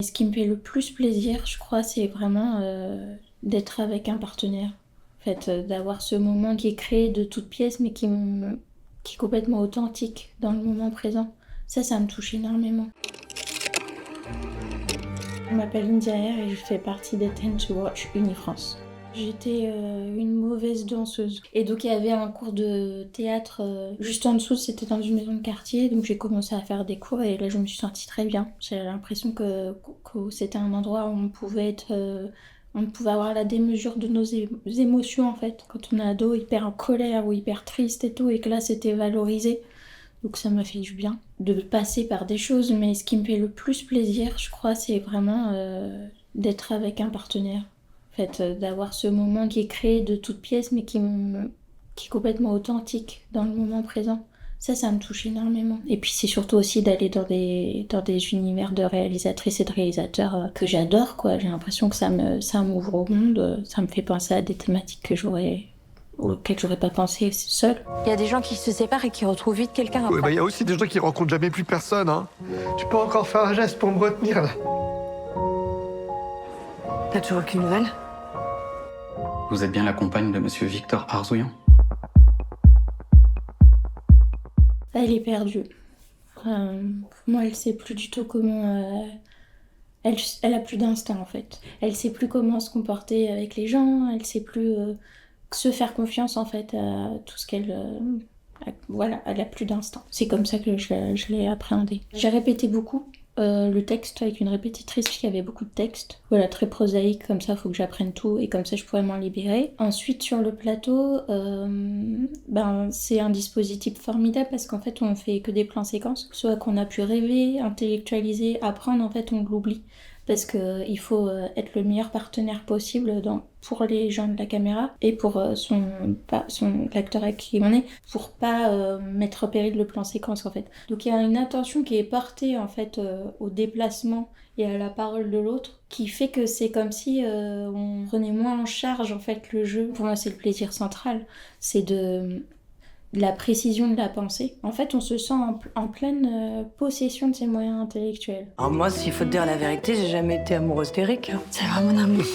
Ce qui me fait le plus plaisir, je crois, c'est vraiment d'être avec un partenaire. En fait, d'avoir ce moment qui est créé de toutes pièces, mais qui est complètement authentique dans le moment présent. Ça me touche énormément. Je m'appelle India Air et je fais partie des Ten to Watch Unifrance. J'étais une mauvaise danseuse. Et donc il y avait un cours de théâtre juste en dessous, c'était dans une maison de quartier. Donc j'ai commencé à faire des cours et là je me suis sentie très bien. J'ai l'impression que c'était un endroit où on pouvait avoir la démesure de nos émotions en fait. Quand on est ado, hyper en colère ou hyper triste et tout, et que là c'était valorisé. Donc ça m'a fait du bien de passer par des choses. Mais ce qui me fait le plus plaisir, je crois, c'est vraiment d'être avec un partenaire. En fait, d'avoir ce moment qui est créé de toutes pièces, mais qui est complètement authentique dans le moment présent. Ça me touche énormément. Et puis c'est surtout aussi d'aller dans des univers de réalisatrices et de réalisateurs que j'adore, quoi. J'ai l'impression que ça m'ouvre au monde, ça me fait penser à des thématiques auxquelles j'aurais pas pensé seule. Il y a des gens qui se séparent et qui retrouvent vite quelqu'un après. Ouais, bah, y a aussi des gens qui rencontrent jamais plus personne, hein. Tu peux encore faire un geste pour me retenir, là? T'as toujours aucune nouvelle? Vous êtes bien la compagne de monsieur Victor Arzouillan? Elle est perdue. Pour moi, elle sait plus du tout comment... elle a plus d'instinct, en fait. Elle sait plus comment se comporter avec les gens, elle sait plus se faire confiance, en fait, à tout ce qu'elle... voilà, elle a plus d'instinct. C'est comme ça que je l'ai appréhendée. J'ai répété beaucoup le texte avec une répétitrice qui avait beaucoup de textes. Voilà, très prosaïque, comme ça, il faut que j'apprenne tout et comme ça, je pourrais m'en libérer. Ensuite, sur le plateau, c'est un dispositif formidable parce qu'en fait, on fait que des plans séquences. Soit qu'on a pu rêver, intellectualiser, apprendre, en fait, on l'oublie. Parce qu'il faut être le meilleur partenaire possible pour les gens de la caméra et pour l'acteur avec qui on est, pour pas mettre en péril le plan séquence en fait. Donc il y a une attention qui est portée en fait au déplacement et à la parole de l'autre qui fait que c'est comme si on prenait moins en charge en fait le jeu. Pour moi c'est le plaisir central, c'est de la précision de la pensée. En fait, on se sent en pleine possession de ses moyens intellectuels. Alors moi, s'il faut te dire la vérité, j'ai jamais été amoureuse d'Eric. C'est vraiment mon amour.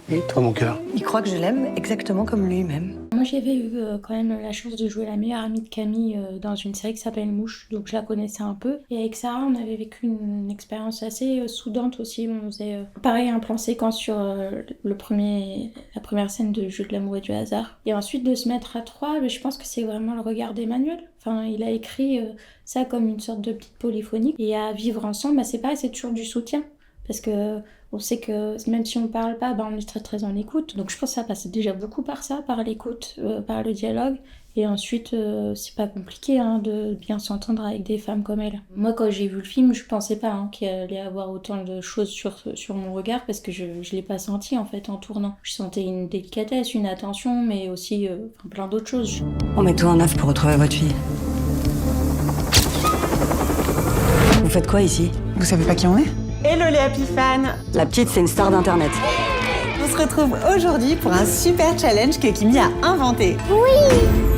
Et toi, mon cœur? Il croit que je l'aime exactement comme lui-même. Moi, j'avais eu quand même la chance de jouer la meilleure amie de Camille dans une série qui s'appelle Mouche, donc je la connaissais un peu. Et avec Sarah, on avait vécu une expérience assez soudante aussi. On faisait pareil un plan séquence sur la première scène de Jeu de l'amour et du hasard. Et ensuite de se mettre à trois, je pense que c'est vraiment le regard d'Emmanuel. Enfin, il a écrit ça comme une sorte de petite polyphonie. Et à vivre ensemble, c'est pareil, c'est toujours du soutien. Parce que on sait que même si on parle pas, on est très très en écoute. Donc je pense que ça passe déjà beaucoup par ça, par l'écoute, par le dialogue. Et ensuite, c'est pas compliqué de bien s'entendre avec des femmes comme elle. Moi, quand j'ai vu le film, je pensais pas qu'il allait avoir autant de choses sur mon regard parce que je l'ai pas senti en fait en tournant. Je sentais une délicatesse, une attention, mais aussi plein d'autres choses. On met tout en œuvre pour retrouver votre fille. Vous faites quoi ici? Vous savez pas qui on est? Hello les happy fans! La petite, c'est une star d'internet. On se retrouve aujourd'hui pour un super challenge que Kimi a inventé.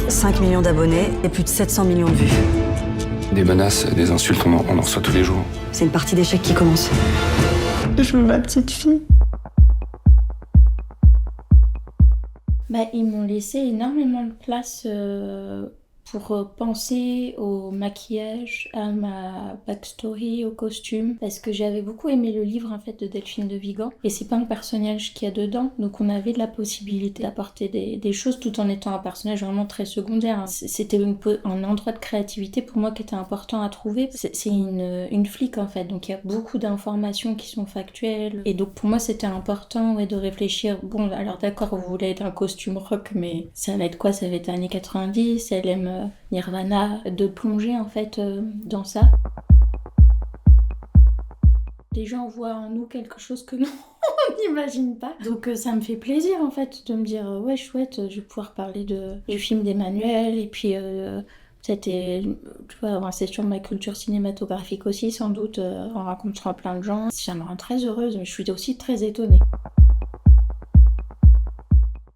5 millions d'abonnés et plus de 700 millions de vues. Des menaces, des insultes, on en reçoit tous les jours. C'est une partie d'échecs qui commence. Je veux ma petite fille. Ils m'ont laissé énormément de place pour penser au maquillage, à ma backstory, au costume, parce que j'avais beaucoup aimé le livre en fait de Delphine de Vigan, et c'est pas un personnage qu'il y a dedans, donc on avait de la possibilité d'apporter des choses tout en étant un personnage vraiment très secondaire. C'était un endroit de créativité pour moi qui était important à trouver. C'est une flic en fait, donc il y a beaucoup d'informations qui sont factuelles, et donc pour moi c'était important de réfléchir, bon alors d'accord vous voulez être un costume rock, mais ça va être quoi? Ça va être années 90, elle aime Nirvana, de plonger en fait dans ça. Les gens voient en nous quelque chose que nous on n'imagine pas. Donc ça me fait plaisir en fait de me dire ouais chouette, je vais pouvoir parler du film d'Emmanuel et puis c'était, tu vois, c'est sur ma culture cinématographique aussi sans doute en rencontrant plein de gens. Ça me rend très heureuse mais je suis aussi très étonnée.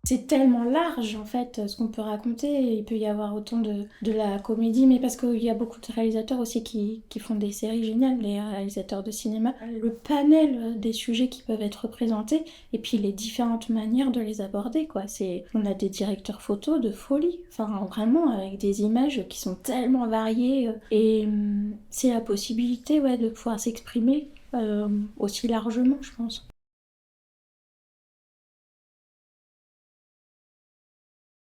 C'est tellement large en fait ce qu'on peut raconter. Il peut y avoir autant de la comédie, mais parce qu'il y a beaucoup de réalisateurs aussi qui font des séries géniales, les réalisateurs de cinéma. Le panel des sujets qui peuvent être représentés et puis les différentes manières de les aborder, quoi. On a des directeurs photos de folie, enfin vraiment avec des images qui sont tellement variées et c'est la possibilité de pouvoir s'exprimer aussi largement, je pense.